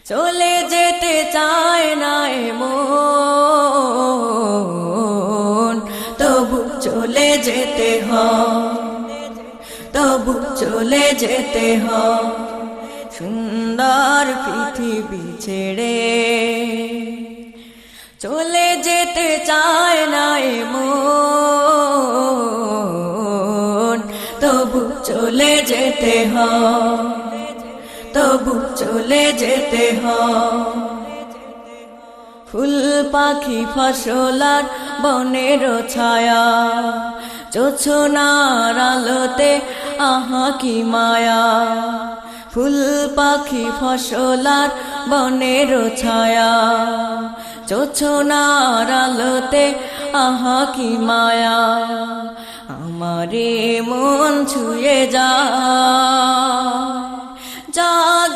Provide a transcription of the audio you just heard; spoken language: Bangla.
চলে যেতে চায় না মন, তবু চলে যেতে হয়, তবু চলে যেতে হয়। সুন্দর পৃথিবী ছেড়ে চলে যেতে চায় না মন, তবু চলে যেতে হয়, তবু চলে যেতে হয়। ফুল পাখি ফসলার বনের ছায়া, জোছনার আলোতে আহা কি মায়া। ফুল পাখি ফসলার বনের ছায়া, জোছনার আলোতে আহা কি মায়া। আমারে মন ছুঁয়ে যায়, জাগে